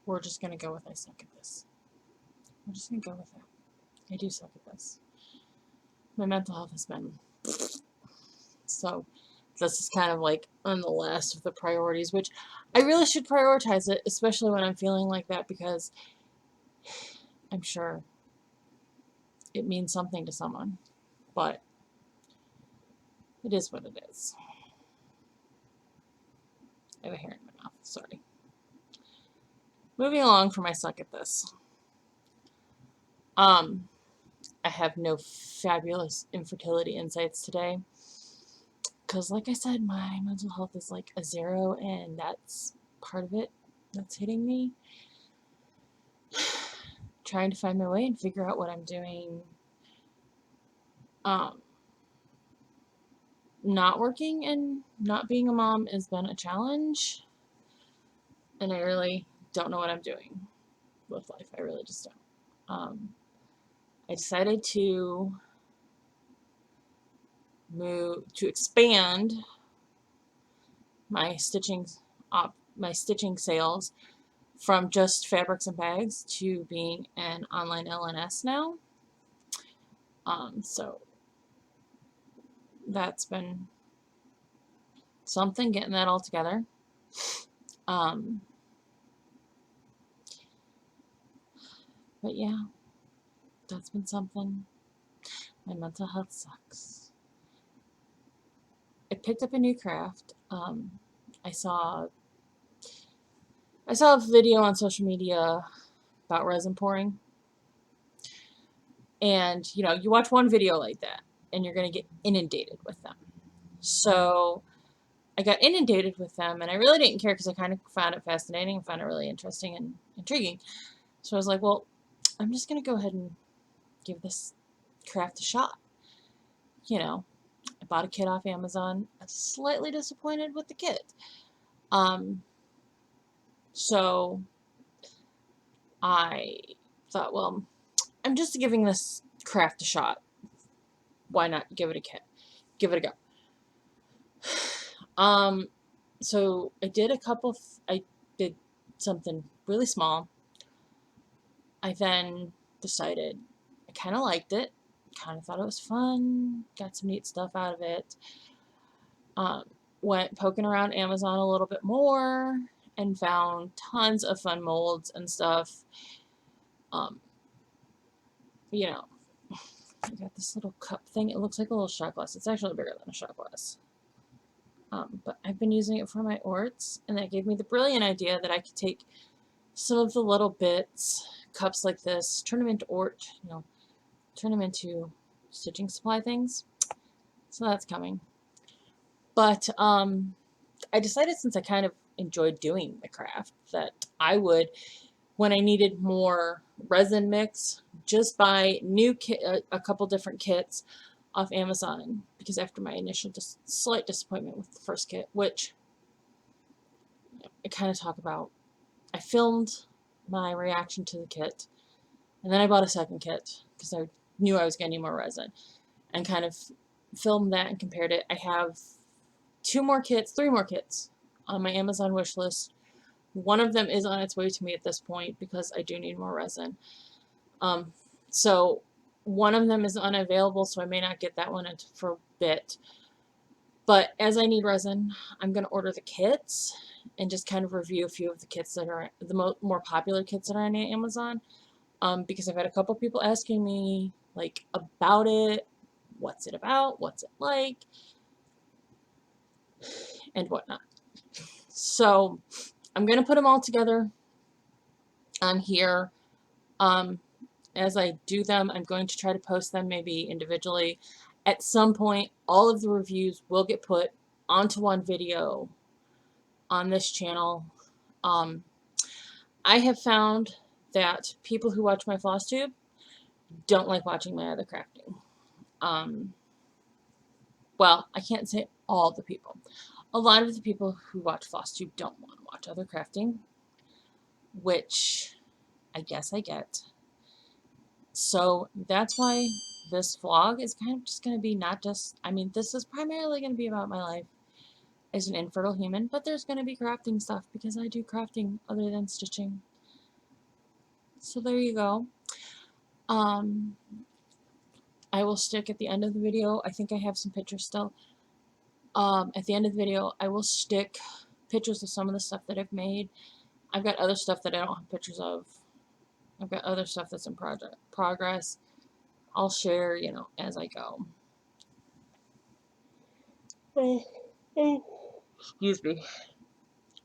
we're just going to go with I suck at this. We're just going to go with that. I do suck at this. My mental health has been... So this is kind of like on the last of the priorities, which I really should prioritize it, especially when I'm feeling like that, because I'm sure it means something to someone, but it is what it is. I have a hair in my mouth, sorry. Moving along from I suck at this. I have no fabulous infertility insights today. Because like I said, my mental health is like a 0, and that's part of it that's hitting me. Trying to find my way and figure out what I'm doing. Not working and not being a mom has been a challenge. And I really don't know what I'm doing with life. I really just don't. I decided to expand my stitching sales from just fabrics and bags to being an online LNS now. So that's been something, getting that all together. But yeah, that's been something. My mental health sucks. I picked up a new craft. I saw a video on social media about resin pouring. And, you know, you watch one video like that, and you're going to get inundated with them. So I got inundated with them, and I really didn't care because I kind of found it fascinating and found it really interesting and intriguing. So I was like, well, I'm just going to go ahead and give this craft a shot. You know, I bought a kit off Amazon. I was slightly disappointed with the kit. So I thought, well, I'm just giving this craft a shot. Why not give it a kit? Give it a go. So I did I did something really small. I then decided I kind of liked it, kind of thought it was fun, got some neat stuff out of it. Went poking around Amazon a little bit more and found tons of fun molds and stuff. You know, I got this little cup thing. It looks like a little shot glass. It's actually bigger than a shot glass. But I've been using it for my orts, and that gave me the brilliant idea that I could take some of the little bits, cups like this, turn them into turn them into stitching supply things. So that's coming. But I decided, since I kind of enjoyed doing the craft, that I would, when I needed more resin mix, just buy a couple different kits off Amazon, because after my initial slight disappointment with the first kit, which I kind of talk about, I filmed my reaction to the kit, and then I bought a second kit because I knew I was going to need more resin, and kind of filmed that and compared it. I have three more kits on my Amazon wish list. One of them is on its way to me at this point because I do need more resin. So one of them is unavailable, so I may not get that one for a bit. But as I need resin, I'm going to order the kits and just kind of review a few of the kits that are the more popular kits that are on Amazon. Because I've had a couple people asking me like about it, what's it about, what's it like, and whatnot. So I'm going to put them all together on here. As I do them, I'm going to try to post them maybe individually. At some point, all of the reviews will get put onto one video on this channel. I have found that people who watch my floss tube don't like watching my other crafting. Well, I can't say all the people. A lot of the people who watch floss tube don't want to watch other crafting, which I guess I get. So that's why this vlog is kind of just going to be this is primarily going to be about my life as an infertile human, but there's going to be crafting stuff because I do crafting other than stitching. So there you go. I will stick at the end of the video, I think I have some pictures still. At the end of the video, I will stick pictures of some of the stuff that I've made. I've got other stuff that I don't have pictures of. I've got other stuff that's in progress. I'll share, you know, as I go. Excuse me.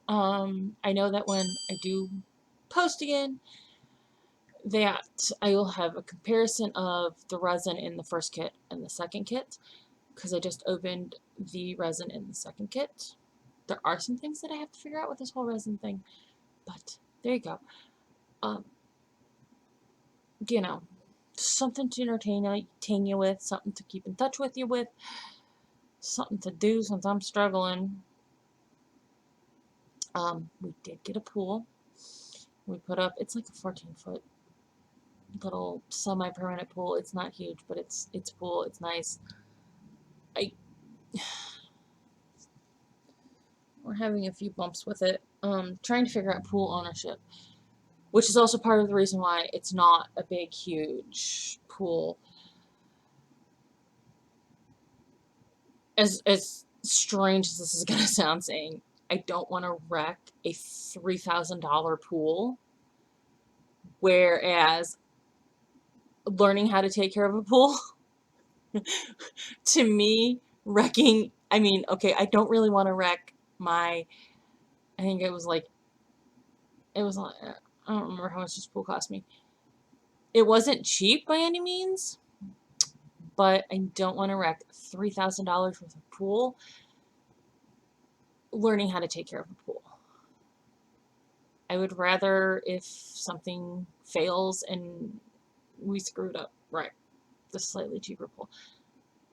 I know that when I do post again, that I will have a comparison of the resin in the first kit and the second kit, because I just opened the resin in the second kit. There are some things that I have to figure out with this whole resin thing, but there you go. You know, something to entertain you with, something to keep in touch with you with, something to do since I'm struggling. We did get a pool. We put up, it's like a 14-foot little semi-permanent pool. It's not huge, but it's a pool. It's nice. We're having a few bumps with it. Trying to figure out pool ownership, which is also part of the reason why it's not a big, huge pool. As strange as this is gonna sound, saying I don't want to wreck a $3,000 pool, whereas learning how to take care of a pool, to me, wrecking, I mean, okay, I don't really want to wreck my, I think it was like, I don't remember how much this pool cost me. It wasn't cheap by any means, but I don't want to wreck $3,000 worth of pool learning how to take care of a pool. I would rather, if something fails and we screwed up, right, the slightly cheaper pool.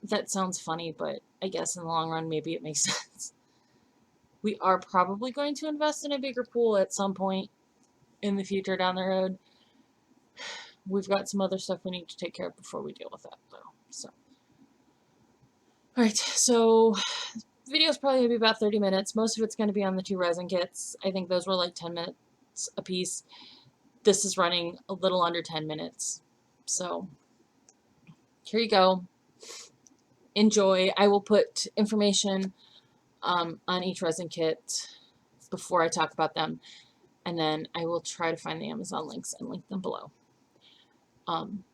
That sounds funny, but I guess in the long run, maybe it makes sense. We are probably going to invest in a bigger pool at some point in the future down the road. We've got some other stuff we need to take care of before we deal with that, though. So, all right, so the video's probably going to be about 30 minutes. Most of it's going to be on the 2 resin kits. I think those were like 10 minutes a piece. This is running a little under 10 minutes. So, here you go. Enjoy. I will put information on each resin kit before I talk about them, and then I will try to find the Amazon links and link them below.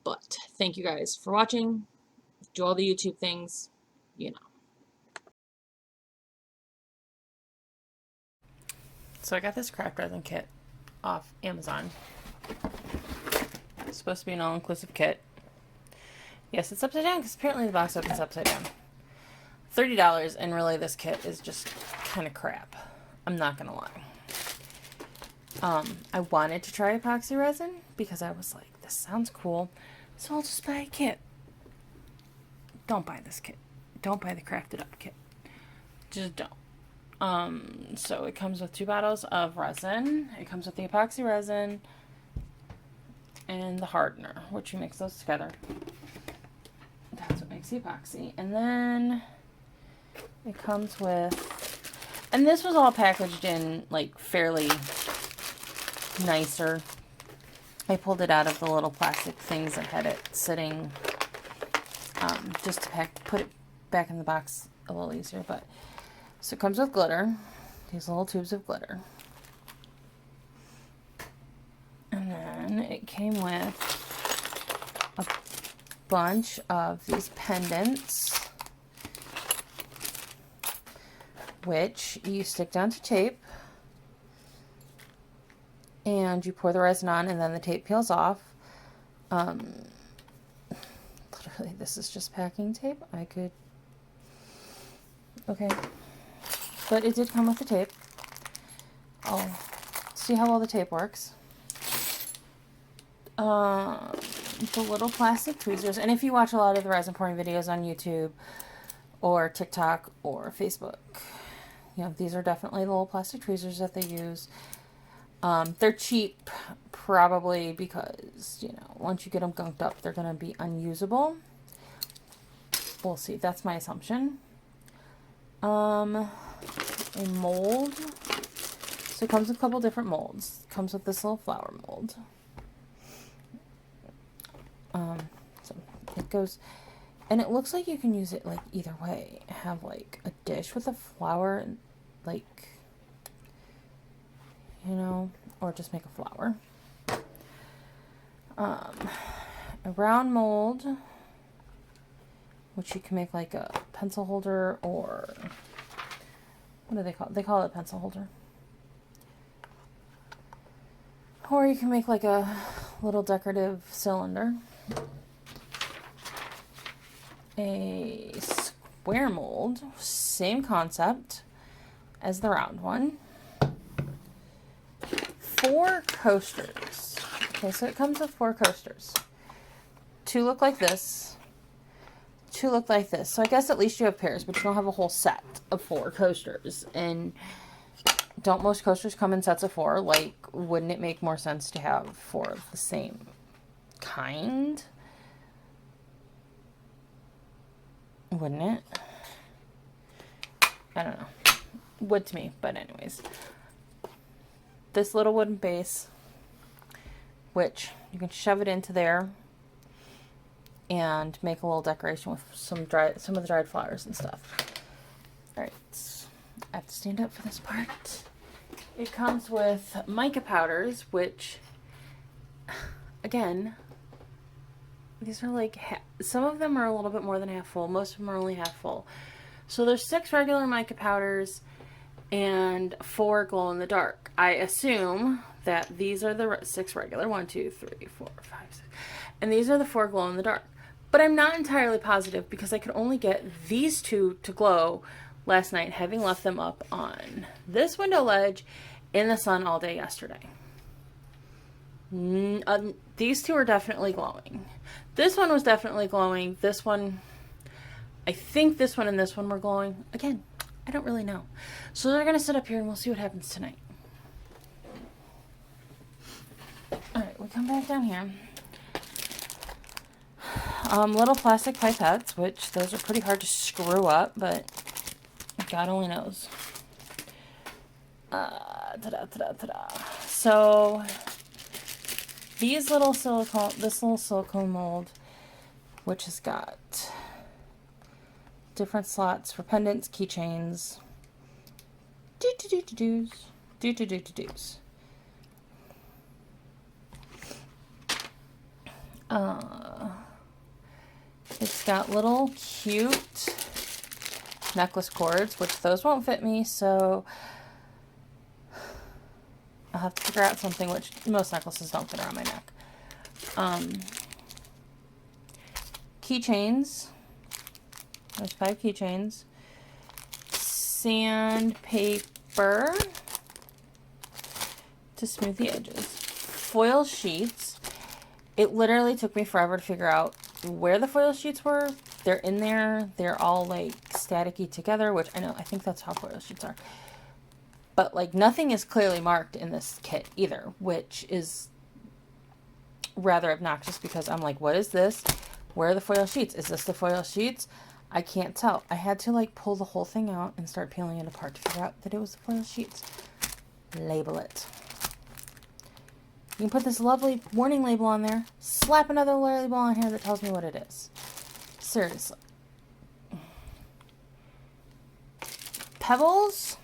But thank you guys for watching. Do all the YouTube things, you know. So I got this craft resin kit off Amazon. It's supposed to be an all-inclusive kit. Yes, it's upside down because apparently the box opens upside down. $30, and really this kit is just kind of crap. I'm not gonna lie. I wanted to try epoxy resin because I was like, this sounds cool, so I'll just buy a kit. Don't buy this kit. Don't buy the crafted up kit. Just don't. So it comes with 2 bottles of resin. It comes with the epoxy resin and the hardener, which you mix those together. That's what makes the epoxy. And then it comes with, and this was all packaged in like fairly nicer. I pulled it out of the little plastic things and had it sitting just to put it back in the box a little easier. But so it comes with glitter, these little tubes of glitter, and then it came with a bunch of these pendants, which you stick down to tape, and you pour the resin on, and then the tape peels off. Literally, this is just packing tape. Okay, but it did come with the tape. I'll see how well the tape works. The little plastic tweezers, and if you watch a lot of the resin pouring videos on YouTube or TikTok or Facebook, you know, these are definitely the little plastic tweezers that they use. They're cheap, probably because, you know, once you get them gunked up, they're going to be unusable. We'll see. That's my assumption. A mold. So it comes with a couple different molds. It comes with this little flower mold. So it goes, and it looks like you can use it like either way. Have like a dish with a flower, like, you know, or just make a flower. A round mold, which you can make like a pencil holder, or what do they call it? They call it a pencil holder. Or you can make like a little decorative cylinder. A square mold, same concept as the round one. 4 coasters. Okay, so it comes with 4 coasters. 2 look like this. 2 look like this. So I guess at least you have pairs, but you don't have a whole set of 4 coasters. And don't most coasters come in sets of 4? Like, wouldn't it make more sense to have 4 of the same kind? Wouldn't it? I don't know. Would to me, but anyways. This little wooden base, which you can shove it into there and make a little decoration with some of the dried flowers and stuff. Alright, I have to stand up for this part. It comes with mica powders, which, again, these are like, some of them are a little bit more than half full. Most of them are only half full. So there's 6 regular mica powders and 4 glow in the dark. I assume that these are the 6 regular. 1, 2, 3, 4, 5, 6. And these are the 4 glow in the dark. But I'm not entirely positive because I could only get these 2 to glow last night, having left them up on this window ledge in the sun all day yesterday. These 2 are definitely glowing. This one was definitely glowing. This one, I think this one and this one were glowing. Again, I don't really know. So they're going to sit up here and we'll see what happens tonight. Alright, we come back down here. Little plastic pipettes, which those are pretty hard to screw up, but God only knows. So these little silicone, this little silicone mold, which has got different slots for pendants, keychains, do's. It's got little cute necklace cords, which those won't fit me, so I'll have to figure out something, which most necklaces don't fit around my neck. Keychains. There's 5 keychains. Sandpaper to smooth the edges. Foil sheets. It literally took me forever to figure out where the foil sheets were. They're in there. They're all like staticky together, which I think that's how foil sheets are. But like nothing is clearly marked in this kit either, which is rather obnoxious because I'm like, what is this? Where are the foil sheets? Is this the foil sheets? I can't tell. I had to like pull the whole thing out and start peeling it apart to figure out that it was the foil sheets. Label it. You can put this lovely warning label on there, slap another label on here that tells me what it is. Seriously. Pebbles.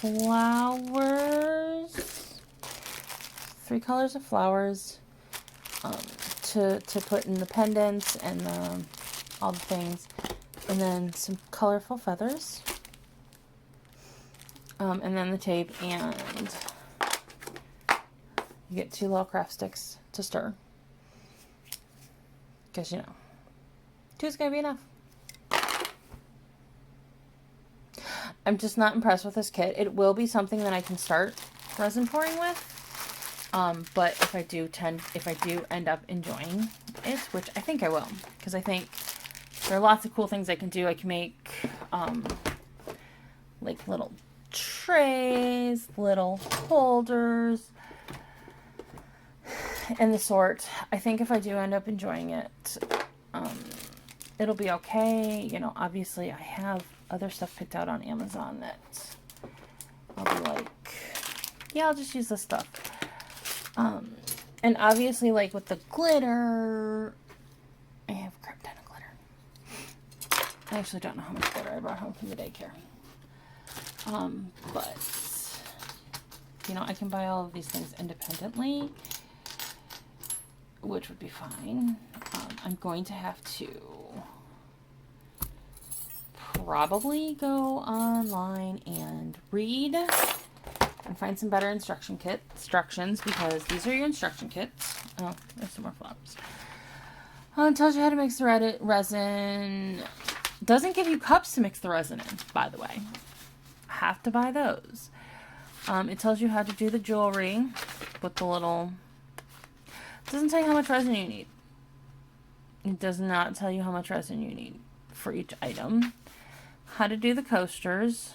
Flowers. 3 colors of flowers. To put in the pendants and all the things. And then some colorful feathers. And then the tape, and you get 2 little craft sticks to stir. Because, you know, 2 is going to be enough. I'm just not impressed with this kit. It will be something that I can start resin pouring with. But if I do end up enjoying it, which I think I will, because I think there are lots of cool things I can do. I can make, like little trays, little holders, and the sort. I think if I do end up enjoying it, it'll be okay. You know, obviously I have other stuff picked out on Amazon that I'll be like, yeah, I'll just use this stuff. And obviously, like with the glitter, I have a crap ton of glitter. I actually don't know how much glitter I brought home from the daycare. But, you know, I can buy all of these things independently, which would be fine. I'm going to have to probably go online and read and find some better instructions, because these are your instruction kits. Oh, there's some more flowers. It tells you how to mix the resin. Doesn't give you cups to mix the resin in, by the way. Have to buy those. It tells you how to do the jewelry with the little... It doesn't tell you how much resin you need. It does not tell you how much resin you need for each item. How to do the coasters.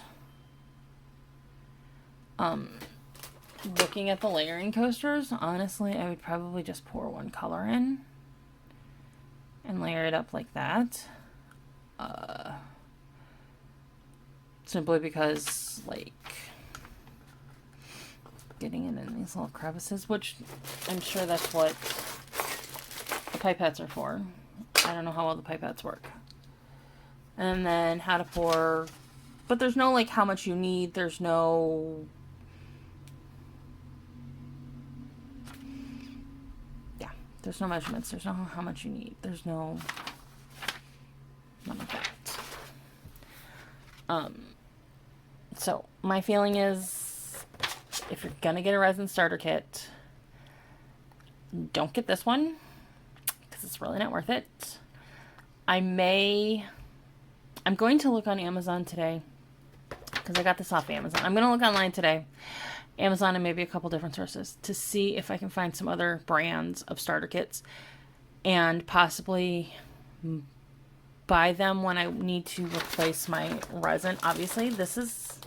Looking at the layering coasters, honestly, I would probably just pour one color in and layer it up like that. Simply because, like, getting it in these little crevices, which I'm sure that's what the pipettes are for. I don't know how well the pipettes work. And then how to pour, but there's no, like, how much you need. There's no... There's no measurements. There's no how much you need. There's no... none of that. So, my feeling is, if you're gonna get a resin starter kit, don't get this one, because it's really not worth it. I'm going to look on Amazon today, because I got this off Amazon. I'm going to look online today, Amazon and maybe a couple different sources, to see if I can find some other brands of starter kits and possibly buy them when I need to replace my resin. Obviously, this is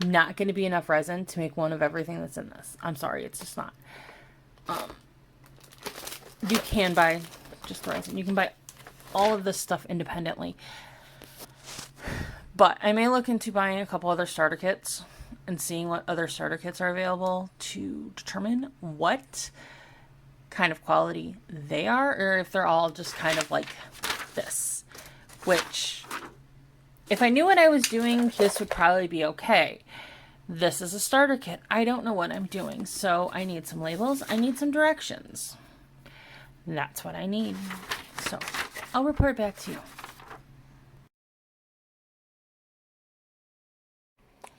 not going to be enough resin to make one of everything that's in this. I'm sorry, it's just not. You can buy just the resin. You can buy all of this stuff independently. But I may look into buying a couple other starter kits and seeing what other starter kits are available to determine what kind of quality they are, or if they're all just kind of like this. Which, if I knew what I was doing, this would probably be okay. This is a starter kit. I don't know what I'm doing, so I need some labels. I need some directions. That's what I need. So, I'll report back to you.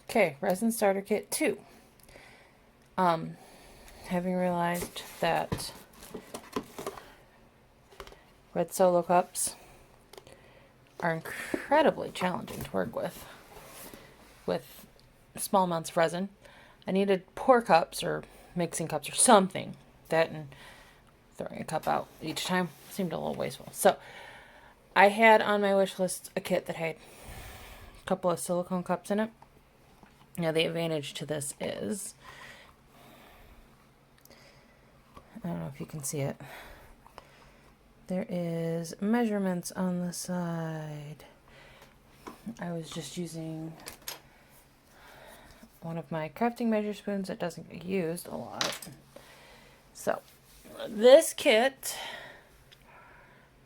Okay, Resin Starter Kit 2. Having realized that red solo cups are incredibly challenging to work with small amounts of resin, I needed pour cups or mixing cups or something. That and throwing a cup out each time seemed a little wasteful. So I had on my wish list a kit that had a couple of silicone cups in it. Now the advantage to this is, I don't know if you can see it, there is measurements on the side. I was just using one of my crafting measure spoons that doesn't get used a lot. So this kit,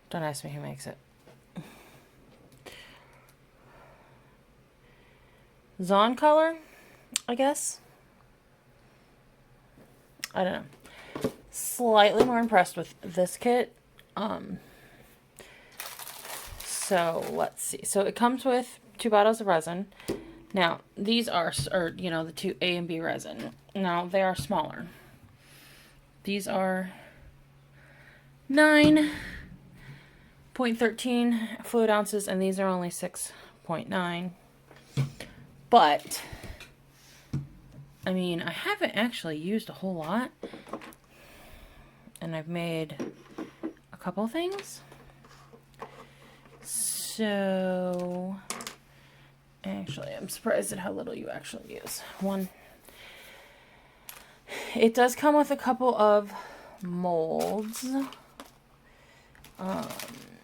don't ask me who makes it. Zon color, I guess. I don't know. Slightly more impressed with this kit. So let's see. So it comes with 2 bottles of resin. Now these are, the 2 A and B resin. Now they are smaller. These are 9.13 fluid ounces, and these are only 6.9. But, I mean, I haven't actually used a whole lot. And I've made a couple things. So, actually, I'm surprised at how little you actually use. It does come with a couple of molds.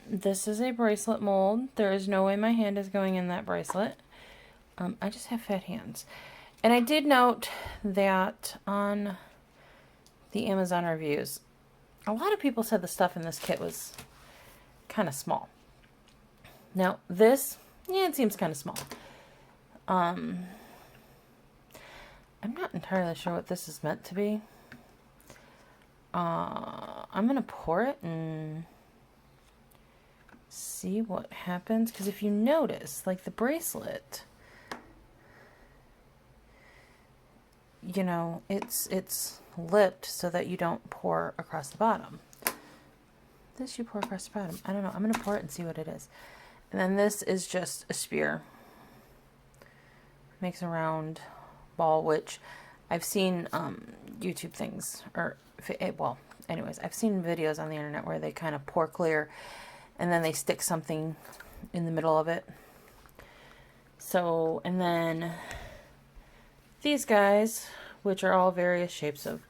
This is a bracelet mold. There is no way my hand is going in that bracelet. I just have fat hands. And I did note that on the Amazon reviews, a lot of people said the stuff in this kit was kind of small. Now this, yeah, it seems kind of small. I'm not entirely sure what this is meant to be. I'm gonna pour it and see what happens, because if you notice, like the bracelet, you know, it's lipped so that you don't pour across the bottom. This you pour across the bottom. I don't know. I'm gonna pour it and see what it is. And then this is just a spear. Makes a round ball, which I've seen YouTube things, or well, anyways, I've seen videos on the internet where they kind of pour clear and then they stick something in the middle of it. So, and then these guys, which are all various shapes of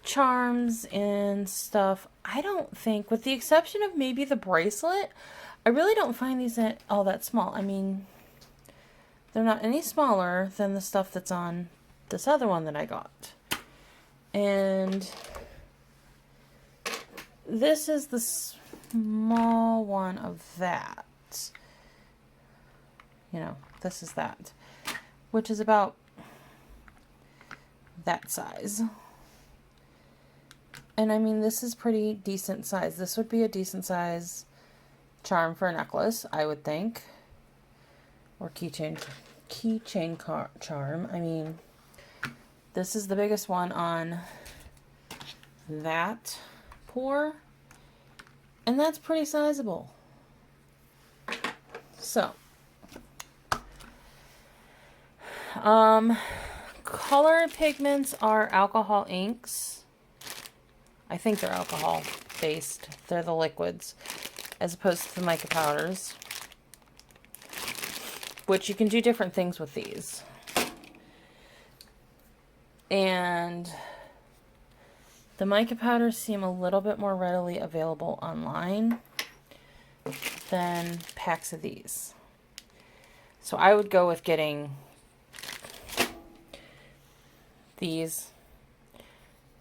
charms and stuff. I don't think, with the exception of maybe the bracelet, I really don't find these all that small. I mean, they're not any smaller than the stuff that's on this other one that I got. And this is the small one of that. You know, this is that, which is about that size. And I mean, this is pretty decent size. This would be a decent size charm for a necklace, I would think. Or keychain charm. I mean, this is the biggest one on that pour. And that's pretty sizable. So, color pigments are alcohol inks. I think they're alcohol based. They're the liquids, as opposed to the mica powders, which you can do different things with these. And the mica powders seem a little bit more readily available online than packs of these. So I would go with getting these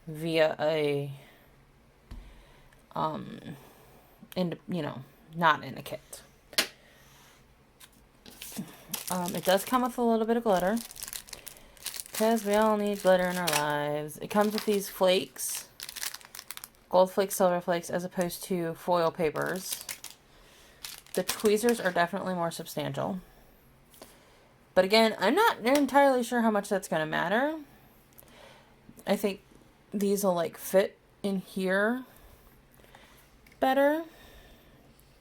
via a you know, not in a kit. It does come with a little bit of glitter, because we all need glitter in our lives. It comes with these flakes, gold flakes, silver flakes, as opposed to foil papers. The tweezers are definitely more substantial. But again, I'm not entirely sure how much that's going to matter. I think these will like fit in here better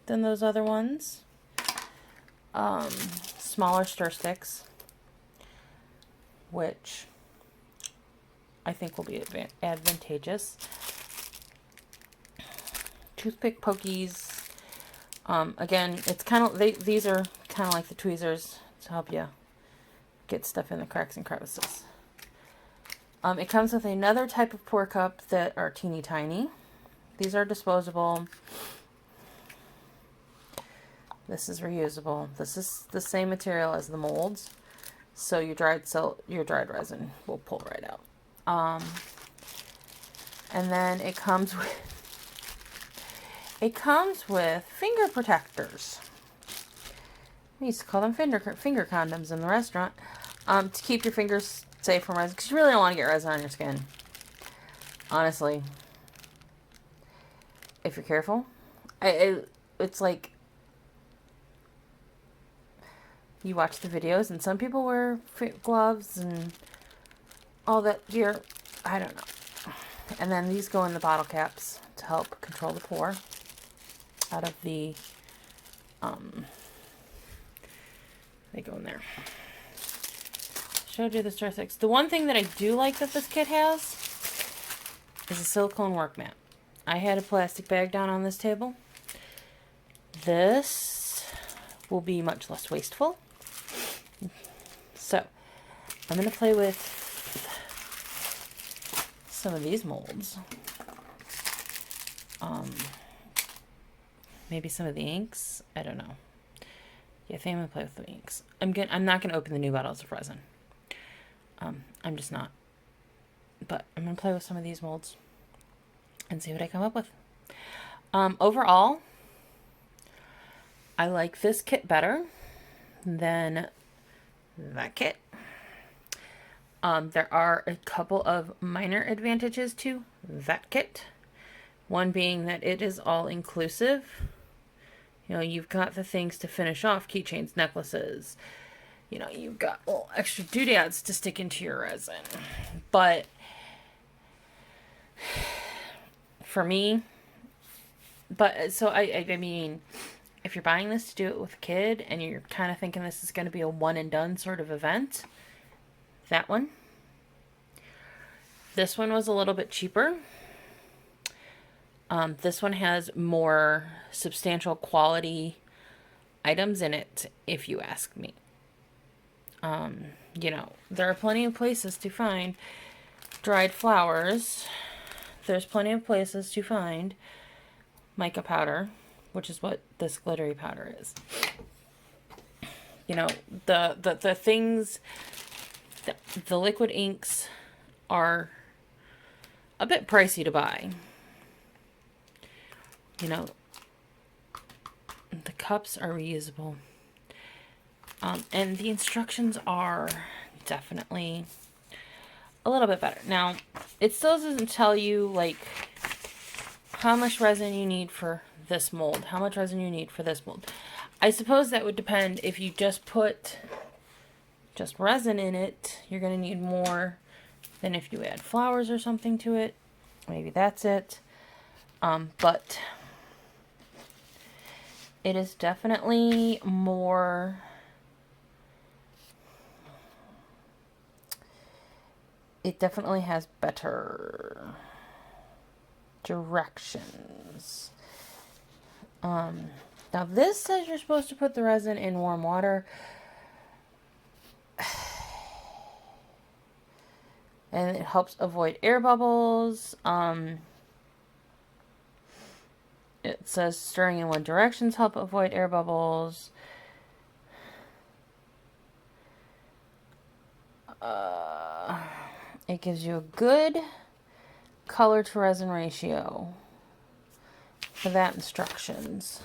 than those other ones. Smaller stir sticks, which I think will be advantageous. Toothpick pokies. Again, it's kind of, these are kind of like the tweezers to help you get stuff in the cracks and crevices. It comes with another type of pour cup that are teeny tiny. These are disposable. This is reusable. This is the same material as the molds, so your dried resin will pull right out. And then it comes with finger protectors. We used to call them finger condoms in the restaurant, to keep your fingers safe from resin, because you really don't want to get resin on your skin. Honestly, if you're careful, it's like, you watch the videos and some people wear gloves and all that gear. I don't know. And then these go in the bottle caps to help control the pour out of the, they go in there. Showed you the star sticks. The one thing that I do like that this kit has is a silicone work mat. I had a plastic bag down on this table. This will be much less wasteful. So, I'm going to play with some of these molds. Maybe some of the inks. I don't know. Yeah, I think I'm going to play with the inks. I'm not going to open the new bottles of resin. I'm just not. But I'm going to play with some of these molds and see what I come up with. Overall, I like this kit better than that kit. There are a couple of minor advantages to that kit. One being that it is all inclusive. You know, you've got the things to finish off, keychains, necklaces. You know, you've got little extra doodads to stick into your resin. But for me, so I mean, if you're buying this to do it with a kid and you're kind of thinking this is going to be a one and done sort of event, that one. This one was a little bit cheaper. This one has more substantial quality items in it, if you ask me. You know, there are plenty of places to find dried flowers. There's plenty of places to find mica powder, which is what this glittery powder is. You know, the things, the liquid inks are a bit pricey to buy. You know, the cups are reusable. And the instructions are definitely a little bit better. Now, it still doesn't tell you, like, how much resin you need for this mold, how much resin you need for this mold. I suppose that would depend. If you just put just resin in it, you're going to need more than if you add flowers or something to it. Maybe that's it. But it is definitely more... It definitely has better directions. Now this says you're supposed to put the resin in warm water. And it helps avoid air bubbles. It says stirring in one direction help avoid air bubbles. It gives you a good color to resin ratio for that instructions.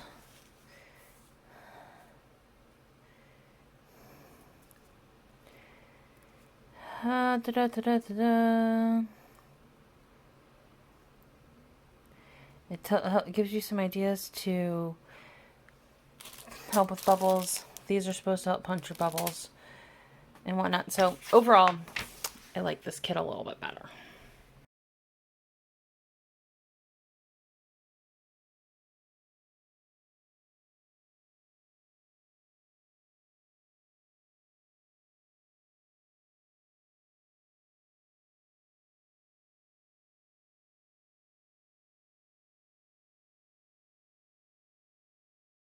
It gives you some ideas to help with bubbles. These are supposed to help puncture bubbles and whatnot. So overall, I like this kit a little bit better.